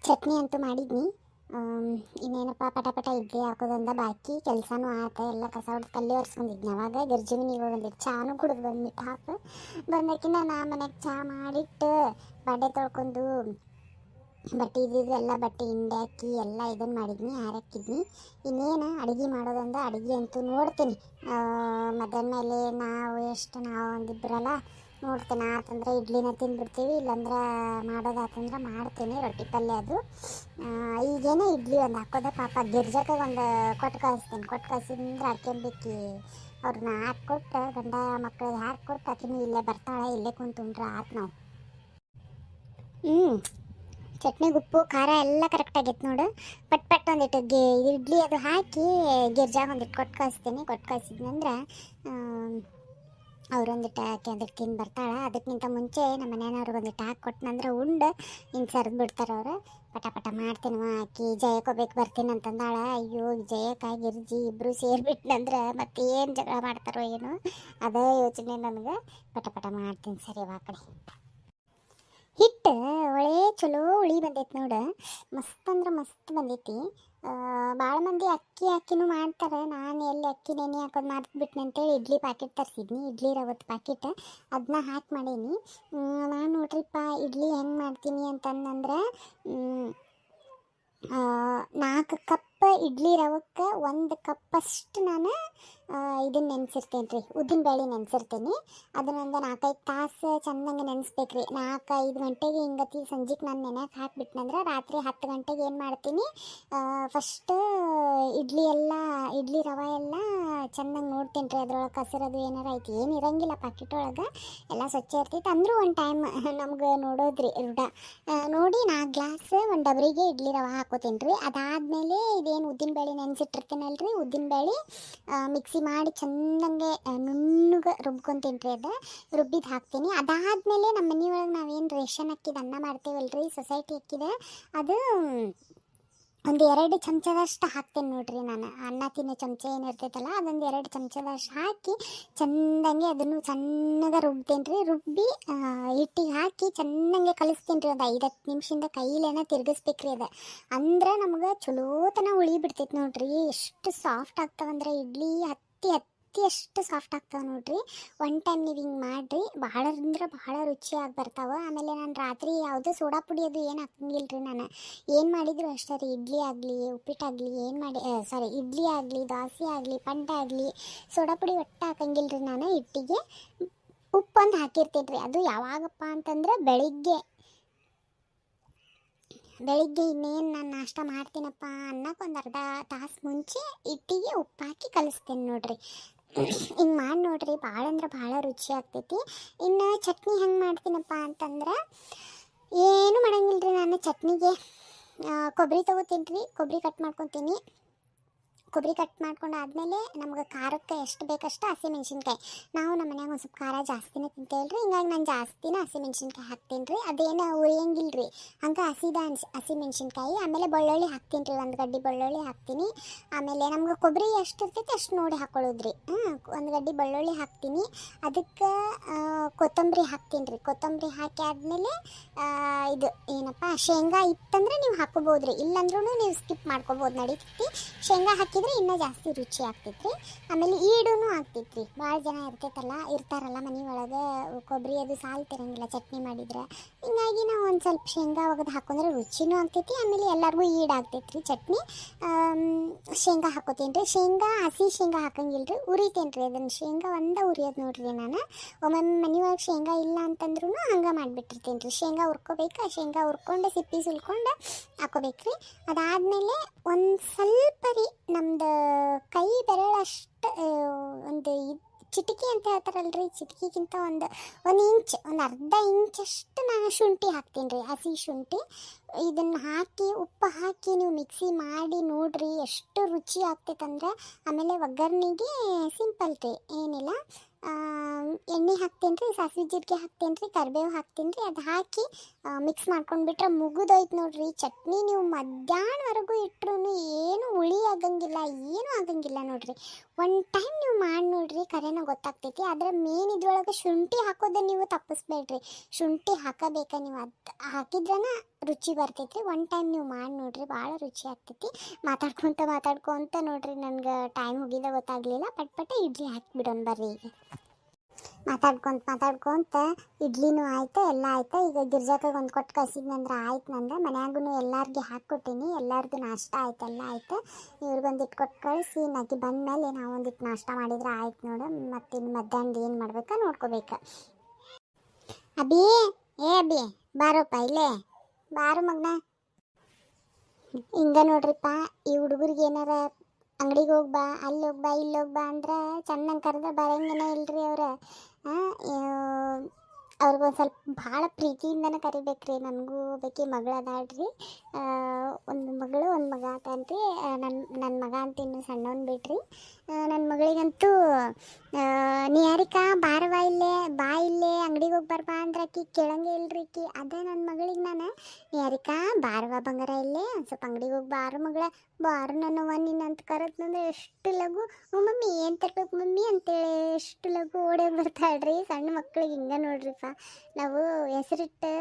ಚಟ್ನಿ ಅಂತೂ ಮಾಡಿದ್ನಿ. ಇನ್ನೇನಪ್ಪ ಪಟ ಇಡ್ಲಿ ಹಾಕೋದಂದ ಬಾಕಿ ಕೆಲಸನೂ ಆತ. ಎಲ್ಲ ಕಸ ಹೊಡೆದು ಕಲ್ಲಿ ಒರೆಸ್ಕೊಂಡಿದ್ನಿ. ಅವಾಗ ಗರ್ಜಿಮಿನಿಗೆ ಹೋಗಂದಿಟ್ಟು ಚಾನು ಕುಡಿದು ಬಂದ್ಬಿಟ್ಟು ಬಂದಕ್ಕಿಂತ ನಾ ಮನೆಗೆ ಚಹಾ ಮಾಡಿಟ್ಟು ಬಾಂಡೆ ತೊಳ್ಕೊಂಡು ಬಟ್ಟೆ ಎಲ್ಲ ಬಟ್ಟೆ ಹಿಂಡಿ ಹಾಕಿ ಎಲ್ಲ ಇದನ್ನು ಮಾಡಿದ್ನಿ, ಹಾರಾಕಿದ್ನಿ. ಇನ್ನೇನು ಅಡುಗೆ ಮಾಡೋದಂದ ಅಡುಗೆ ಅಂತೂ ನೋಡ್ತೀನಿ. ಮಧ್ಯಾಹ್ನ ಮೇಲೆ ನಾವು ಒಂದಿಬ್ಬರಲ್ಲ ನೋಡ್ತೇನೆ. ಆತಂದ್ರೆ ಇಡ್ಲಿನ ತಿಂದ್ಬಿಡ್ತೀವಿ, ಇಲ್ಲಾಂದ್ರೆ ಮಾಡೋದಾತಂದ್ರೆ ಮಾಡ್ತೀನಿ. ರೊಟ್ಟಿ ಪಲ್ಯ ಅದು ಈಗೇನೆ ಇಡ್ಲಿ ಒಂದು ಹಾಕೋದೆ. ಪಾಪ ಗಿರ್ಜಕ್ಕೆ ಒಂದು ಕೊಟ್ಟು ಕಳಿಸಿದ್ರೆ ಹಾಕ್ಯಂಬಿಕ್ಕಿ ಅವ್ರನ್ನ ಹಾಕ್ಕೊಟ್ಟು ಗಂಡ ಮಕ್ಕಳಿಗೆ ಹಾಕ್ಕೊಟ್ಟು ಆಕಿನೂ ಇಲ್ಲೇ ಬರ್ತಾಳೆ, ಇಲ್ಲೇ ಕುಂತ್ಕೊಂಡ್ರೆ ಆತು. ನಾವು ಚಟ್ನಿಗೆ ಉಪ್ಪು ಖಾರ ಎಲ್ಲ ಕರೆಕ್ಟಾಗಿತ್ತು ನೋಡು. ಪಟ್ ಒಂದಿಟ್ಟು ಇಡ್ಲಿ ಅದು ಹಾಕಿ ಗಿರ್ಜಾಗ ಒಂದಿಟ್ಟು ಕೊಟ್ಟು ಕಳಿಸಿದ್ನಂದ್ರೆ ಅವ್ರೊಂದಿಟ್ಟು ಹಾಕಿ ಒಂದಿಟ್ಟು ತಿಂದು ಬರ್ತಾಳೆ. ಅದಕ್ಕಿಂತ ಮುಂಚೆ ನಮ್ಮ ಮನೆಯವ್ರಿಗೆ ಒಂದಿಟ್ಟು ಹಾಕಿ ಕೊಟ್ಟನಂದ್ರೆ ಉಂಡು ಹಿಂಗೆ ಸರಿದು ಬಿಡ್ತಾರೆ ಅವರು. ಪಟ ಮಾಡ್ತೀನಿ ಹಾಕಿ ಜಯಕ್ಕೋಬೇಕು ಬರ್ತೀನಿ ಅಂತಂದಾಳ. ಅಯ್ಯೋ ಜಯಕ್ಕ ಗಿರ್ಜಿ ಇಬ್ಬರು ಸೇರಿಬಿಟ್ನಂದ್ರೆ ಮತ್ತೆ ಏನು ಜಗಳ ಮಾಡ್ತಾರೋ ಏನು, ಅದೇ ಯೋಚನೆ ನನಗೆ. ಪಟ ಮಾಡ್ತೀನಿ. ಸರಿ ವಾ ಕಡೆ ಹಿಟ್ಟು ಒಳ್ಳೆ ಚಲೋ ಹುಳಿ ಬಂದೈತಿ ನೋಡು. ಮಸ್ತ್ ಅಂದ್ರೆ ಮಸ್ತ್ ಬಂದೈತಿ. ಭಾಳ ಮಂದಿ ಅಕ್ಕಿನೂ ಮಾಡ್ತಾರೆ. ನಾನು ಎಲ್ಲಿ ಅಕ್ಕಿ ನೆನೆ ಹಾಕೋದು ಮಾಡ್ಬಿಟ್ನಿ ಅಂತೇಳಿ ಇಡ್ಲಿ ಪ್ಯಾಕೆಟ್ ತರಿಸಿದ್ನಿ, ಇಡ್ಲಿ ರವತ್ತು ಪ್ಯಾಕೆಟ್. ಅದನ್ನ ಹಾಕಿ ಮಾಡೀನಿ. ನಾನು ನೋಡ್ರಿಪ್ಪ ಇಡ್ಲಿ ಹೆಂಗೆ ಮಾಡ್ತೀನಿ ಅಂತಂದ್ರೆ 4 ಕಪ್ ಇಡ್ಲಿ ರವಕ್ಕೆ 1 ಕಪ್ಪಷ್ಟು ನಾನು ಇದನ್ನು ನೆನೆಸಿರ್ತೇನೆ ರೀ, ಉದ್ದಿನಬೇಳೆ ನೆನೆಸಿರ್ತೀನಿ. ಅದನ್ನೊಂದು 4-5 ತಾಸು ಚೆಂದಂಗೆ ನೆನೆಸ್ಬೇಕು ರೀ. 4-5 ಗಂಟೆಗೆ ಹಿಂಗತಿ ಸಂಜೆಗೆ ನಾನು ನೆನೆಯಕ್ಕೆ ಹಾಕಿಬಿಟ್ನಂದ್ರೆ ರಾತ್ರಿ 10 ಗಂಟೆಗೆ ಏನು ಮಾಡ್ತೀನಿ, ಫಸ್ಟ್ ಇಡ್ಲಿ ರವೆ ಎಲ್ಲ ಚೆಂದಂಗೆ ನೋಡ್ತೀನಿ ರೀ. ಅದ್ರೊಳಗೆ ಕಸರದು ಏನಾರು ಐತಿ, ಏನು ಇರಂಗಿಲ್ಲ ಪ್ಯಾಕೆಟ್ ಒಳಗೆ, ಎಲ್ಲ ಸ್ವಚ್ಛ ಇರ್ತೈತೆ. ಅಂದರೂ ಒಂದು ಟೈಮ್ ನಮ್ಗೆ ನೋಡೋದ್ರಿ ರೂಢ ನೋಡಿ 4 ಗ್ಲಾಸ್ ಒಂದು ಡಬ್ರಿಗೆ ಇಡ್ಲಿ ರವೆ ಹಾಕೋತೀನಿ ರೀ. ಅದಾದಮೇಲೆ ಇದೇನು ಉದ್ದಿನಬೇಳೆ ನೆನೆಸಿಟ್ಟಿರ್ತೀನಲ್ರಿ, ಉದ್ದಿನಬೇಳೆ ಮಿಕ್ಸಿ ಮಾಡಿ ಚೆಂದಂಗೆ ನುಣ್ಣಗೆ ರುಬ್ಕೊತೀನಿ ರೀ. ಅದು ರುಬ್ಬಿದ್ದು ಹಾಕ್ತೀನಿ. ಅದಾದಮೇಲೆ ನಮ್ಮ ಮನೆಯೊಳಗೆ ನಾವೇನು ರೇಷನ್ ಅಕ್ಕಿದ ಅನ್ನ ಮಾಡ್ತೇವಲ್ರಿ, ಸೊಸೈಟಿ ಅಕ್ಕಿದ, ಅದು ಒಂದು 2 ಚಮಚದಷ್ಟು ಹಾಕ್ತೇನೆ ನೋಡ್ರಿ. ನಾನು ಅನ್ನ ತಿನ್ನೋ ಚಮಚ ಏನಿರ್ತೈತಲ್ಲ ಅದೊಂದು 2 ಚಮಚದಷ್ಟು ಹಾಕಿ ಚೆಂದಂಗೆ ಅದನ್ನು ಸಣ್ಣಗೆ ರುಬ್ತೇನೆ ರೀ. ರುಬ್ಬಿ ಹಿಟ್ಟಿಗೆ ಹಾಕಿ ಚೆಂದಂಗೆ ಕಲಿಸ್ತೀನಿ ರೀ. ಒಂದು 5-10 ನಿಮಿಷದಿಂದ ಕೈಲೇನ ತಿರ್ಗಿಸ್ಬೇಕ್ರಿ. ಅದು ಅಂದ್ರೆ ನಮ್ಗೆ ಚಲೋತನ ಉಳಿ ಬಿಡ್ತೈತೆ ನೋಡ್ರಿ. ಎಷ್ಟು ಸಾಫ್ಟ್ ಆಗ್ತಾವಂದ್ರೆ ಇಡ್ಲಿ ಹತ್ತಿ ಎಷ್ಟು ಸಾಫ್ಟ್ ಆಗ್ತಾವೆ ನೋಡ್ರಿ. ಒನ್ ಟೈಮ್ ನೀವು ಹಿಂಗೆ ಮಾಡಿರಿ, ಭಾಳ ಅಂದ್ರೆ ಭಾಳ ರುಚಿಯಾಗಿ ಬರ್ತಾವೆ. ಆಮೇಲೆ ನಾನು ರಾತ್ರಿ ಯಾವುದೇ ಸೋಡಾ ಪುಡಿ ಅದು ಏನು ಹಾಕಂಗಿಲ್ಲ ರೀ. ನಾನು ಏನು ಮಾಡಿದ್ರು ಅಷ್ಟೇ ರೀ, ಇಡ್ಲಿ ಆಗಲಿ ಉಪ್ಪಿಟ್ಟಾಗಲಿ ಇಡ್ಲಿ ಆಗಲಿ ದೋಸೆ ಆಗಲಿ ಪಡ್ಡ ಆಗಲಿ ಸೋಡಾ ಪುಡಿ ಒಟ್ಟು ಹಾಕಂಗಿಲ್ಲ ರೀ. ನಾನು ಹಿಟ್ಟಿಗೆ ಉಪ್ಪೊಂದು ಹಾಕಿರ್ತೀನಿ ರೀ. ಅದು ಯಾವಾಗಪ್ಪ ಅಂತಂದ್ರೆ ಬೆಳಿಗ್ಗೆ ಇನ್ನೇನು ನಾನು ನಾಷ್ಟ ಮಾಡ್ತೀನಪ್ಪ ಅನ್ನಕ್ಕೆ ಒಂದು ಅರ್ಧ ತಾಸು ಮುಂಚೆ ಹಿಟ್ಟಿಗೆ ಉಪ್ಪು ಹಾಕಿ ಕಲಿಸ್ತೇನೆ ನೋಡ್ರಿ. ಹಿಂಗೆ ಮಾಡಿ ನೋಡ್ರಿ, ಭಾಳ ಅಂದ್ರೆ ಭಾಳ ರುಚಿ ಆಗ್ತೈತಿ. ಇನ್ನು ಚಟ್ನಿ ಹೆಂಗೆ ಮಾಡ್ತೀನಪ್ಪ ಅಂತಂದ್ರೆ ಏನು ಮಾಡಂಗಿಲ್ಲ ರೀ. ನಾನು ಚಟ್ನಿಗೆ ಕೊಬ್ಬರಿ ತೊಗೋತೀನಿ ರೀ, ಕೊಬ್ಬರಿ ಕಟ್ ಮಾಡ್ಕೊತೀನಿ. ಕೊಬ್ಬರಿ ಕಟ್ ಮಾಡ್ಕೊಂಡು ಆದಮೇಲೆ ನಮ್ಗೆ ಖಾರಕ್ಕೆ ಎಷ್ಟು ಬೇಕಷ್ಟು ಹಸಿಮೆಣ್ಸಿನ್ಕಾಯಿ, ನಾವು ನಮ್ಮ ಮನ್ಯಾಗ ಒಂದು ಸ್ವಲ್ಪ ಖಾರ ಜಾಸ್ತಿನೇ ತಿಂತೇವೆ ರೀ. ಹಿಂಗಾಗಿ ನಾನು ಜಾಸ್ತಿನೇ ಹಸಿಮೆಣ್ಸಿನ್ಕಾಯಿ ಹಾಕ್ತೀನಿ ರೀ. ಅದೇನು ಉರಿಯಂಗಿಲ್ಲ ರೀ, ಹಂಗೆ ಹಸಿಮೆಣ್ಸಿನ್ಕಾಯಿ. ಆಮೇಲೆ ಬೆಳ್ಳುಳ್ಳಿ ಹಾಕ್ತೀನಿ ರೀ, 1 ಗಡ್ಡೆ ಬೆಳ್ಳುಳ್ಳಿ ಹಾಕ್ತೀನಿ. ಆಮೇಲೆ ನಮ್ಗೆ ಕೊಬ್ಬರಿ ಎಷ್ಟು ಇರ್ತೈತೆ ಅಷ್ಟು ನೋಡಿ ಹಾಕೊಳ್ಳೋದು ರೀ. 1 ಗಡ್ಡೆ ಬೆಳ್ಳುಳ್ಳಿ ಹಾಕ್ತೀನಿ. ಅದಕ್ಕೆ ಕೊತ್ತಂಬರಿ ಹಾಕ್ತೀನಿ ರೀ. ಕೊತ್ತಂಬರಿ ಹಾಕಿ ಆದಮೇಲೆ ಇದು ಏನಪ್ಪ ಶೇಂಗಾ ಇತ್ತಂದ್ರೆ ನೀವು ಹಾಕೋಬೋದು ರೀ, ಇಲ್ಲಾಂದ್ರೂ ನೀವು ಸ್ಕಿಪ್ ಮಾಡ್ಕೋಬೋದು, ನಡೀತೈತಿ. ಶೇಂಗಾ ಹಾಕಿ ಇನ್ನೂ ಜಾಸ್ತಿ ರುಚಿ ಆಗ್ತೈತ್ರಿ. ಆಮೇಲೆ ಈಡೂ ಆಗ್ತೈತ್ರಿ. ಭಾಳ ಜನ ಇರ್ತಾರಲ್ಲ ಮನೆಯೊಳಗೆ ಕೊಬ್ಬರಿ ಅದು ಸಾಲ್ತಿರಂಗಿಲ್ಲ ಚಟ್ನಿ ಮಾಡಿದ್ರೆ. ಹಿಂಗಾಗಿ ನಾವು ಒಂದು ಸ್ವಲ್ಪ ಶೇಂಗಾ ಒಗದು ಹಾಕೊಂಡ್ರೆ ರುಚಿನೂ ಆಗ್ತೈತಿ. ಆಮೇಲೆ ಎಲ್ಲರಿಗೂ ಆಗ್ತೈತ್ರಿ ಚಟ್ನಿ. ಶೇಂಗಾ ಹಾಕೋತೀನಿ ರೀ. ಹಸಿ ಶೇಂಗಾ ಹಾಕಂಗಿಲ್ಲ ರೀ, ಉರಿತೇನೆ ರೀ. ಅದನ್ನು ಶೇಂಗಾ ಉರಿಯೋದು ನೋಡ್ರಿ. ನಾನು ಒಮ್ಮೊಮ್ಮೆ ಮನೆಯೊಳಗೆ ಶೇಂಗಾ ಇಲ್ಲ ಅಂತಂದ್ರೂ ಹಂಗೆ ಮಾಡಿಬಿಟ್ಟಿರ್ತೀನಿ ರೀ. ಶೇಂಗಾ ಹುರ್ಕೋಬೇಕು, ಶೇಂಗಾ ಹುರ್ಕೊಂಡು ಸಿಪ್ಪಿ ಸುಲ್ಕೊಂಡು ಹಾಕೋಬೇಕ್ರಿ. ಅದಾದಮೇಲೆ ಒಂದು ಸ್ವಲ್ಪ ರೀ ನಮ್ದು ಕೈ ಬೆರಳಷ್ಟು ಒಂದು ಚಿಟಿಕೆ ಅಂತ ಹೇಳ್ತಾರಲ್ರಿ, ಚಿಟಿಕಿಗಿಂತ ಒಂದು ಇಂಚ್, ಒಂದು ಅರ್ಧ ಇಂಚಷ್ಟು ನಾನು ಶುಂಠಿ ಹಾಕ್ತೀನಿ ರೀ, ಹಸಿ ಶುಂಠಿ. ಇದನ್ನು ಹಾಕಿ ಉಪ್ಪು ಹಾಕಿ ನೀವು ಮಿಕ್ಸಿ ಮಾಡಿ ನೋಡ್ರಿ, ಎಷ್ಟು ರುಚಿ ಆಗ್ತೈತಂದ್ರೆ. ಆಮೇಲೆ ಒಗ್ಗರಣೆಗೆ ಸಿಂಪಲ್ ರೀ, ಏನಿಲ್ಲ ಎಣ್ಣೆ ಹಾಕ್ತೀನಿ ರೀ, ಸಾಸಿವೆ ಜೀರಿಗೆ ಹಾಕ್ತೀನಿ ರೀ, ಕರಿಬೇವು ಹಾಕ್ತೀನಿ ರೀ. ಅದು ಹಾಕಿ ಮಿಕ್ಸ್ ಮಾಡ್ಕೊಂಡ್ಬಿಟ್ರೆ ಮುಗಿದೋಯ್ತು ನೋಡ್ರಿ ಚಟ್ನಿ. ನೀವು ಮಧ್ಯಾಹ್ನವರೆಗೂ ಇಟ್ರೂ ಏನು ಹುಳಿ ಆಗಂಗಿಲ್ಲ, ಏನೂ ಆಗಂಗಿಲ್ಲ ನೋಡ್ರಿ. ಒನ್ ಟೈಮ್ ನೀವು ಮಾಡಿ ನೋಡ್ರಿ, ಕರೆನ ಗೊತ್ತಾಗ್ತೈತಿ. ಆದರೆ ಮೇನ್ ಇದ್ರೊಳಗೆ ಶುಂಠಿ ಹಾಕೋದನ್ನ ನೀವು ತಪ್ಪಿಸ್ಬೇಡ್ರಿ. ಶುಂಠಿ ಹಾಕಬೇಕಾ ನೀವು, ಅದು ಹಾಕಿದ್ರನ ರುಚಿ ಬರ್ತೈತಿ. ಒನ್ ಟೈಮ್ ನೀವು ಮಾಡಿ ನೋಡ್ರಿ, ಭಾಳ ರುಚಿ ಆಗ್ತೈತಿ. ಮಾತಾಡ್ಕೊತ ನೋಡ್ರಿ, ನನಗೆ ಟೈಮ್ ಹೋಗಿದ್ದ ಗೊತ್ತಾಗಲಿಲ್ಲ. ಪಟ್ ಇಡ್ಲಿ ಹಾಕಿಬಿಡೋಣ ಬರ್ರಿ. ಈಗ ಮಾತಾಡ್ಕೊಂತ ಇಡ್ಲಿನೂ ಆಯ್ತು, ಎಲ್ಲ ಆಯ್ತು. ಈಗ ಗಿರ್ಜಾಕಾಗ ಒಂದು ಕೊಟ್ಟು ಕಸಿದ್ನಂದ್ರೆ ಆಯ್ತು. ನಂದು ಮನ್ಯಾಗೂ ಎಲ್ಲರಿಗೆ ಹಾಕ್ಕೊಟ್ಟೀನಿ, ಎಲ್ಲರದು ನಾಷ್ಟ ಆಯ್ತು, ಎಲ್ಲ ಆಯ್ತು. ಇವ್ರಿಗೊಂದಿಟ್ಟು ಕೊಟ್ಟು ಕಳಿಸಿ ನಾಕಿ ಬಂದಮೇಲೆ ನಾವು ಒಂದಿಟ್ಟು ನಾಷ್ಟ ಮಾಡಿದ್ರೆ ಆಯ್ತು ನೋಡು. ಮತ್ತು ಇನ್ನು ಮಧ್ಯಾಹ್ನದ ಏನು ಮಾಡ್ಬೇಕಾ ನೋಡ್ಕೋಬೇಕು. ಅಭಿ, ಅಭಿ ಬಾರೋಪ್ಪ ಇಲ್ಲೇ ಬಾರು ಮಗನ. ಹಿಂಗೆ ನೋಡ್ರಿಪ್ಪ, ಈ ಹುಡುಗರಿಗೆ ಏನಾರ ಅಂಗಡಿಗೆ ಹೋಗ್ಬಾ, ಅಲ್ಲಿ ಹೋಗ್ಬಾ, ಇಲ್ಲಿ ಹೋಗ್ಬಾ ಅಂದ್ರೆ ಚೆನ್ನಾಗಿ ಕರೆದ್ರೆ ಬರಂಗನೇ ಇಲ್ರಿ ಅವ್ರು. ಅವ್ರಿಗೊಂದು ಸ್ವಲ್ಪ ಭಾಳ ಪ್ರೀತಿಯಿಂದನೇ ಕರಿಬೇಕ್ರಿ. ನನಗೂ ಬೇಕಿ ಮಗಳು ಅದಾಳ್ರಿ, ಒಂದು ಮಗಳು ಒಂದು ಮಗ ಆತನ್ರಿ. ನನ್ನ ಮಗ ಅಂತ ಇನ್ನು ಸಣ್ಣವನ್ ಬಿಡ್ರಿ. ನನ್ನ ಮಗಳಿಗಂತೂ ನಿಹಾರಿಕಾ ಬಾರವಾ ಇಲ್ಲೇ, ಬಾ ಇಲ್ಲೇ ಅಂಗಡಿಗೆ ಹೋಗಿ ಬರ್ಬಾ ಅಂದ್ರೆ ಆಕಿ ಕೇಳಂಗೆ ಇಲ್ರಿ ಆಕಿ. ಅದೇ ನನ್ನ ಮಗಳಿಗೆ ನಾನು ನಿಹಾರಿಕಾ ಬಾರವಾ ಬಂಗಾರ ಇಲ್ಲೇ ಒಂದು ಸ್ವಲ್ಪ ಅಂಗಡಿಗೆ ಹೋಗಿ ಬಾರು ಮಗಳ, ಬಾರು ನನ್ನವ್ವ ನೀನು ಅಂತ ಕರೆದ್ನಂದ್ರೆ ಎಷ್ಟು ಲಘು ಮಮ್ಮಿ ಏನು ತರ್ಬೇಕು ಮಮ್ಮಿ ಅಂತೇಳಿ ಎಷ್ಟು ಲಘು ಓಡೇ ಬರ್ತಾಳ್ರಿ. ಸಣ್ಣ ಮಕ್ಳಿಗೆ ಹಿಂಗೆ ನೋಡ್ರಿಪ್ಪ. ನಾವು ಹೆಸರಿಟ್ಟು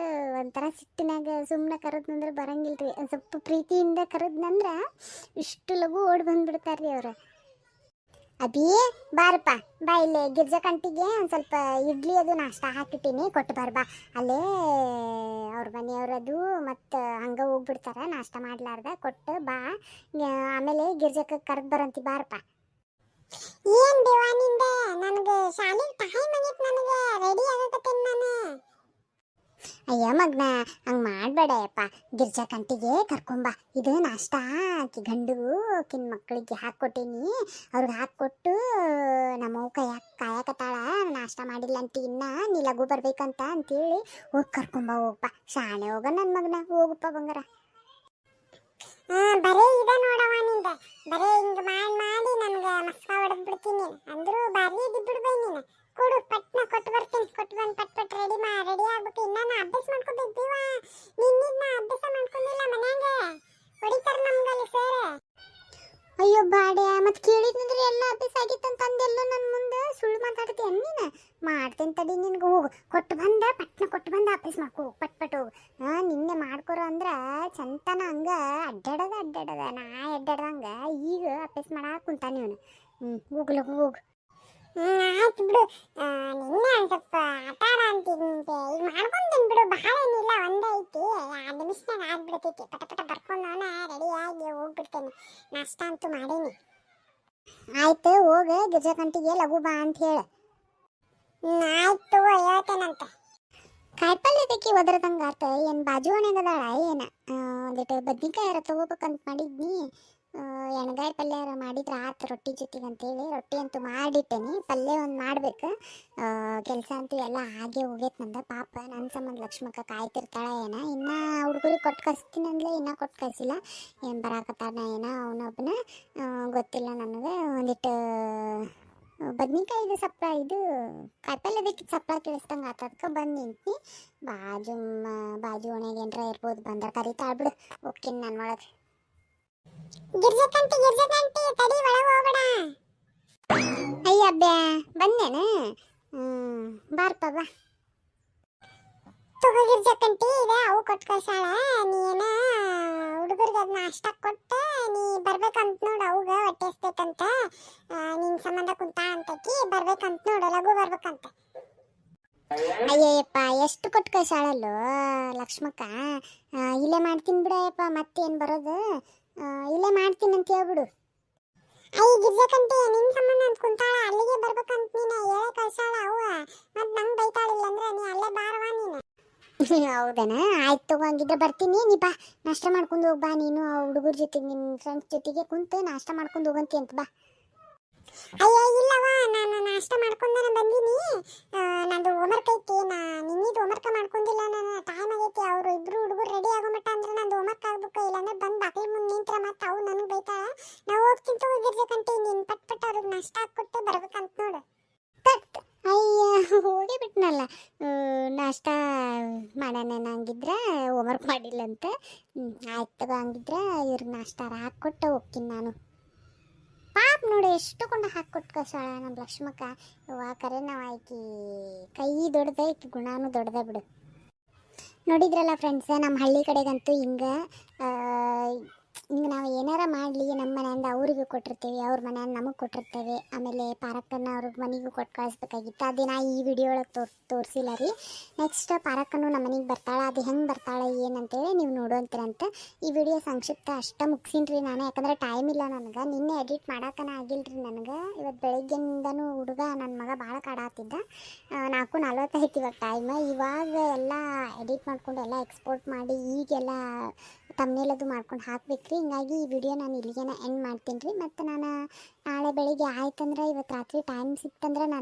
ಒಂಥರ ಸಿಟ್ಟಿನಾಗ ಸುಮ್ಮನೆ ಕರೆದ್ನಂದ್ರೆ ಬರಂಗಿಲ್ರಿ. ಒಂದು ಸ್ವಲ್ಪ ಪ್ರೀತಿಯಿಂದ ಕರೆದ್ನಂದ್ರೆ ಇಷ್ಟು ಲಘು ಓಡಿ ಬಂದುಬಿಡ್ತಾರ್ರಿ ಅವರು. ಅಭಿ ಬಾರಪ್ಪ, ಬಾ ಇಲ್ಲೇ ಗಿರ್ಜಾ ಕಂಟಿಗೆ ಒಂದು ಸ್ವಲ್ಪ ಇಡ್ಲಿ ಅದು ನಾಷ್ಟ ಹಾಕಿಟ್ಟೀನಿ, ಕೊಟ್ಟು ಬಾರ್ಬಾ. ಅಲ್ಲೇ ಅವ್ರ ಮನೆಯವ್ರದು ಮತ್ತು ಹಂಗೆ ಹೋಗ್ಬಿಡ್ತಾರೆ ನಾಷ್ಟ ಮಾಡ್ಲಾರ್ದ. ಕೊಟ್ಟು ಬಾ, ಆಮೇಲೆ ಗಿರ್ಜಕ್ಕೆ ಕರೆದು ಬರಂತಿ ಬಾರಪ್ಪ. ಏನು ದೇವಾನಿಂದ ನನಗೆ ಶಾಲೆಗೆ ಟೈಮ್ ಆಗೈತೆ, ನನಗೆ ರೆಡಿ ಆಗಕತ್ತೇನೆ ನಾನು. ಅಯ್ಯ ಮಗ್ನ ಹಂಗೆ ಮಾಡಬೇಡಯಪ್ಪ, ಗಿರ್ಜಾ ಕಂಟಿಗೆ ಕರ್ಕೊಂಬ. ಇದು ನಾಷ್ಟ ಆಕಿ ಗಂಡಿಗೂ ಆಕಿನ ಮಕ್ಕಳಿಗೆ ಹಾಕ್ಕೊಟ್ಟೀನಿ. ಅವ್ರಿಗೆ ಹಾಕ್ಕೊಟ್ಟು ನಮ್ಮವು ಕಾಯಕತ್ತಾಳ, ನಾಷ್ಟ ಮಾಡಿಲ್ಲ ಅಂಟಿ ಇನ್ನ, ನೀ ಲಘು ಬರ್ಬೇಕಂತ ಅಂತೇಳಿ ಹೋಗಿ ಕರ್ಕೊಂಬ. ಹೋಗಪ್ಪ ಶಾಣೆ, ಹೋಗ ನನ್ನ ಮಗನ, ಹೋಗಪ್ಪ ಬಂಗಾರ. ಬರೇ ಇದ ನೋಡವ ನಿಂದ, ಬರೇ ಹಿಂಗೆ ಮಾಡಿ ನನಗೆ ಮಸ್ಕ ಹೊಡೆದು ಬಿಡ್ತೀನಿ. ಅಂದರೂ ಬಾರಿ ಇದ್ಬಿಡ್ಬೈ ನೀನು. ಕೊಡು ಪಟ್ನ ಕೊಟ್ಟು ಬರ್ತೀನಿ, ಕೊಟ್ಟು ಬಂದು ಪಟ್ ರೆಡಿ ಆಗ್ಬೇಕು. ಇನ್ನ ನಾ ಅಭ್ಯಾಸ ಮಾಡ್ಕೋಬೇಕೀವ, ನಿನ್ನಿದ್ನ ಅಭ್ಯಾಸ ಮಾಡ್ಕೊಂಡಿಲ್ಲ ಮನ್ಯಾಗ ಹೊಡಿತಾರ ನಮ್ಗಲ್ಲಿ ಸೇರೆ. ಅಯ್ಯೋ ಬಾಡ್ಯ, ಮತ್ತೆ ಕೇಳಿದ್ನಂದ್ರೆ ಎಲ್ಲ ಅಭ್ಯಾಸ ಆಗಿತ್ತಂತ ಅಂದೆಲ್ಲೋ ನನ್ನ ಮುಂದೆ ಸುಳ್ಳು ಮಾತಾಡ್ತೀಯ ನೀನು. ಮಾಡ್ತೇನೆ ತಡಿ ನಿನ್ಗೆ, ಹೋಗು ಕೊಟ್ಟು ಬಂದ ಪಟ್ನ ಕೊಟ್ಟು ಬಂದ ಅಭ್ಯಾಸ ಮಾಡ್ಕೋ, ಪಟ್ ಹೋಗು. ನಿನ್ನೆ ಮಾಡ್ಕೊರೋ ಅಂದ್ರೆ ಚಂತನ ಹಂಗೆ ಅಡ್ಡಾಡದ ನಾ ಅಡ್ಡಾಡ್ದಂಗೆ ಈಗ ಅಭ್ಯಾಸ ಮಾಡಕ್ಕೆ ಕುಂತಾನೆ ಇವನು. ಹೋಗ್ಲು ಹೋಗು. ಆಯ್ತು ಬಿಡು, ನಿನ್ನೆ ಒಂದು ಸ್ವಲ್ಪ ಆಟಾಡ ಅಂತಿದ್ದಂತೆ, ಈಗ ಮಾಡ್ಕೊಂತೀನಿ ಬಿಡು. ಭಾಳ ಏನಿಲ್ಲ, ಒಂದೇ ಐತಿ, 2 ನಿಮಿಷನಾಗ ಆಗ್ಬಿಡ್ತೈತಿ. ಪಟ ಬರ್ಕೊಂಡವನ ರೆಡಿಯಾಗಿ ಹೋಗ್ಬಿಡ್ತೇನೆ. ನಾಷ್ಟ ಅಂತೂ ಮಾಡೀನಿ. ಆಯ್ತು ಹೋಗ ಗಿರ್ಜಾ ಕಂಟಿಗೆ ಲಘು ಬಾ ಅಂತ ಹೇಳು. ಆಯ್ತು ಹೇಳ್ತೇನಂತ. ಕಾಯಿಪಲ್ಲೆ ಬೇಕಿ ಒದರದಂಗೆ ಆತ. ಏನು ಬಾಜು ಒಣಗದಾಳ ಏನು, ಒಂದಿಟ್ಟು ಬದ್ನಿಕಾಯಾರ ತೊಗೋಬೇಕಂತ ಮಾಡಿದ್ನಿ. ಎಣ್ಗಾಯಿ ಪಲ್ಯ ಮಾಡಿದ್ರೆ ಆತು ರೊಟ್ಟಿ ಜೊತೆಗೆ ಅಂತೇಳಿ ರೊಟ್ಟಿ ಅಂತೂ ಮಾಡಿಟ್ಟೇನಿ. ಪಲ್ಯ ಒಂದು ಮಾಡ್ಬೇಕು. ಕೆಲಸ ಅಂತೂ ಎಲ್ಲ ಹಾಗೆ ಹೋಗೈತೆ ನಂದ. ಪಾಪ ನನ್ನ ಸಂಬಂಧ ಲಕ್ಷ್ಮಕ್ಕ ಕಾಯ್ತಿರ್ತಾಳ ಏನ. ಇನ್ನು ಹುಡುಗರಿಗೆ ಕೊಟ್ಟು ಕಳಿಸ್ತೀನಿ ಅಂದ್ಲೆ, ಇನ್ನೂ ಕೊಟ್ಟು ಕಳಿಸಿಲ್ಲ. ಏನು ಬರಾಕತ್ತಾನ ಏನೋ ಅವನೊಬ್ಬನ ಗೊತ್ತಿಲ್ಲ ನನಗೆ. ಒಂದಿಟ್ಟು ಬದ್ನಿಕಾಯಿದು ಸಪ್ಲ, ಇದು ಕಾಯಿಪಲ್ಲೆ ಬೇಕಿತ್ತು ಸಪ್ಲ ತಿಳಿಸ್ದಂಗೆ ಆತದ್ಕೆ ಬಂದು ನಿಂತು. ಬಾಜು ಒಣಗೆ ಏನರ ಇರ್ಬೋದು, ಬಂದ್ರೆ ಕರಿತಾಳ ಬಿಡು. ಹೋಗ್ತೀನಿ ನಾನು ಒಳಗೆ. ಗಿರ್ಜಾ ಕಂಟಿ ತಡಿ, ಒಳಗೆ ಹೋಗ್ಬೇಡ. ಅಯ್ಯ ಅಬ್ಬ್ಯಾ ಬಂದೇನು? ಬಾರಪ್ಪ ಬಾ. ತಗೋ ಗಿರ್ಜಾ ಕಂಟಿ, ಇದೆ ಅವು ಕೊಟ್ಟು ಕಳ್ಸಾಳ. ನೀನ ಹುಡುಗರಿಗೆ ಅದನ್ನ ನಾಷ್ಟ ಕೊಟ್ಟು ನೀ ಬರ್ಬೇಕಂತ ನೋಡು. ಅವಾಗ ಹೊಟ್ಟೆ ಹಸ್ತೈತಂತ, ನಿನ್ನ ಸಂಬಂಧ ಕುಂತಾ ಅಂತಕಿ ಬರ್ಬೇಕಂತ ನೋಡು, ಲಘು ಬರ್ಬೇಕಂತ. ಅಯ್ಯಯ್ಯಪ್ಪ, ಎಷ್ಟು ಕೊಟ್ಟು ಕಳ್ಸಾಳಲ್ಲೋ ಲಕ್ಷ್ಮಕ್ಕ. ಇಲ್ಲೇ ಮಾಡ್ತೀನಿ ಬಿಡಯ್ಯಪ್ಪ, ಮತ್ತೇನು ಬರೋದು, ಇಲ್ಲೇ ಮಾಡ್ತೀನಿ ಅಂತ ಹೇಳ್ಬಿಡು. ಅಯ್ಯ ಗಿರ್ಜಾ ಕಂಟಿ, ನಿನ್ನ ಸಂಬಂಧ ಅಂತ ಕುಂತಾಳ, ಅಲ್ಲಿಗೆ ಬರ್ಬೇಕಂತ ನೀನು ಹೇಳೇ ಕಳ್ಸಾಳ. ಅವ ಮತ್ತು ನಂಗೆ ಬೈತಾಳಿಲ್ಲ ಅಂದ್ರೆ ನೀ ಅಲ್ಲೇ ಬಾರವಾ ನೀನು. ಹೌದನ, ಆಯ್ತು ತಗೋ, ಹಂಗಿದ್ರೆ ಬರ್ತೀನಿ. ನೀ ಬಾ, ನಾಷ್ಟ ಮಾಡ್ಕೊಂಡು ಹೋಗಿ ಬಾ. ನೀನು ಹುಡುಗರ ಜೊತೆಗೆ ನಿನ್ನ ಫ್ರೆಂಡ್ಸ್ ಜೊತೆಗೆ ಕುಂತು ನಾಷ್ಟ ಮಾಡ್ಕೊಂಡು ಹೋಗಂತಿ ಅಂತ ಬಾ. ಅಯ್ಯ ಇಲ್ಲವ, ನಾನು ನಾಷ್ಟ ಮಾಡ್ಕೊಂಡಾನೆ ಬಂದೀನಿ. ನಂದು ಹೋಮ್ವರ್ಕ್ ಐತಿ, ನಿನ್ನಿದು ಹೋಮ್ವರ್ಕ್ ಮಾಡ್ಕೊಂಡಿಲ್ಲ. ನಾನು ಟೈಮ್ ಆಗೈತಿ. ಅವರು ಇಬ್ರು ಹುಡುಗರು ರೆಡಿ ಆಗೋ ಮಟ್ಟ ಅಂದ್ರೆ ನಂದು ಹೋಮ್ವರ್ಕ್ ಆಗ್ಬೇಕು. ಇಲ್ಲಾಂದ್ರೆ ಬಂದು ಬಾಕಿ ಮುಂದೆ ನಿಂತ್ರ ಮತ್ತೆ ಅವು ನನಗೆ ಬೈತಾಳ. ನಾವು ಹೋಗ್ತೀನಿ ತಗೋ ಗಿರ್ಜಾ ಕಂಟಿ, ನೀನು ಪಟ್ ಅವ್ರಿಗೆ ನಾಷ್ಟ ಹಾಕ್ಕೊಟ್ಟು ಬರ್ಬೇಕಂತ ನೋಡು. ಅಂತ. ಆಯ್ತು ತಗೋ, ಹಂಗಿದ್ರೆ ಇವ್ರಿಗೆ ನಾಷ್ಟಾರ ಹಾಕ್ಕೊಟ್ಟು ಹೋಗ್ತೀನಿ ನಾನು. ಪಾಪ ನೋಡಿ ಎಷ್ಟು ಕೊಂಡ ಹಾಕ್ಕೊಟ್ಟು ಕಳ್ಸಾಳ ನಮ್ಮ ಲಕ್ಷ್ಮಕ್ಕ. ಕರೆ ನಾವು ಆಯ್ಕೆ ಕೈ ದೊಡ್ಡದೈತಿ, ಗುಣನೂ ದೊಡ್ಡದ ಬಿಡು. ನೋಡಿದ್ರಲ್ಲ ಫ್ರೆಂಡ್ಸ್, ನಮ್ಮ ಹಳ್ಳಿ ಕಡೆಗಂತೂ ಹಿಂಗೆ ನಾವು ಏನಾರ ಮಾಡಲಿ ನಮ್ಮ ಮನೆಯಿಂದ ಅವ್ರಿಗೂ ಕೊಟ್ಟಿರ್ತೀವಿ, ಅವ್ರ ಮನೆಯಿಂದ ನಮಗೆ ಕೊಟ್ಟಿರ್ತೇವೆ. ಆಮೇಲೆ ಪಾರಕ್ಕನ್ನು ಅವ್ರಿಗೆ ಮನೆಗೂ ಕೊಟ್ಟು ಕಳಿಸ್ಬೇಕಾಗಿತ್ತು. ಅದು ನಾ ಈ ವಿಡಿಯೋ ಒಳಗೆ ತೋರಿಸಿಲ್ಲ ರೀ. ನೆಕ್ಸ್ಟ್ ಪಾರಕ್ಕನ್ನು ನಮ್ಮ ಮನೆಗೆ ಬರ್ತಾಳೆ. ಅದು ಹೆಂಗೆ ಬರ್ತಾಳೆ ಏನಂತೇಳಿ ನೀವು ನೋಡೋಂತೀರಂತ. ಈ ವಿಡಿಯೋ ಸಂಕ್ಷಿಪ್ತ ಅಷ್ಟೇ ಮುಗಿಸಿನಿ ರೀ ನಾನು, ಯಾಕಂದ್ರೆ ಟೈಮ್ ಇಲ್ಲ ನನಗೆ. ನಿನ್ನೆ ಎಡಿಟ್ ಮಾಡೋಕ್ಕನ ಆಗಿಲ್ಲ ರೀ ನನಗೆ. ಇವತ್ತು ಬೆಳಗ್ಗೆಯಿಂದನೂ ಹುಡುಗ ನನ್ನ ಮಗ ಭಾಳ ಕಾಡಾತಿದ್ದ. 4:45 ಇವಾಗ ಟೈಮ್. ಇವಾಗ ಎಲ್ಲ ಎಡಿಟ್ ಮಾಡ್ಕೊಂಡು ಎಲ್ಲ ಎಕ್ಸ್ಪೋರ್ಟ್ ಮಾಡಿ ಈಗೆಲ್ಲ ತಮ್ಮನೇಲದು ಮಾಡ್ಕೊಂಡು ಹಾಕ್ಬೇಕ್ರಿ. ಹಿಂಗಾಗಿ ಈ ವಿಡಿಯೋ ನಾನು ಇಲ್ಲಿಗೆ ಎಂಡ್ ಮಾಡ್ತೀನಿ ರೀ. ಮತ್ತು ನಾನು ನಾಳೆ ಬೆಳಿಗ್ಗೆ ಆಯ್ತಂದ್ರೆ, ಇವತ್ತು ರಾತ್ರಿ ಟೈಮ್ ಸಿಕ್ತಂದ್ರೆ ನಾನು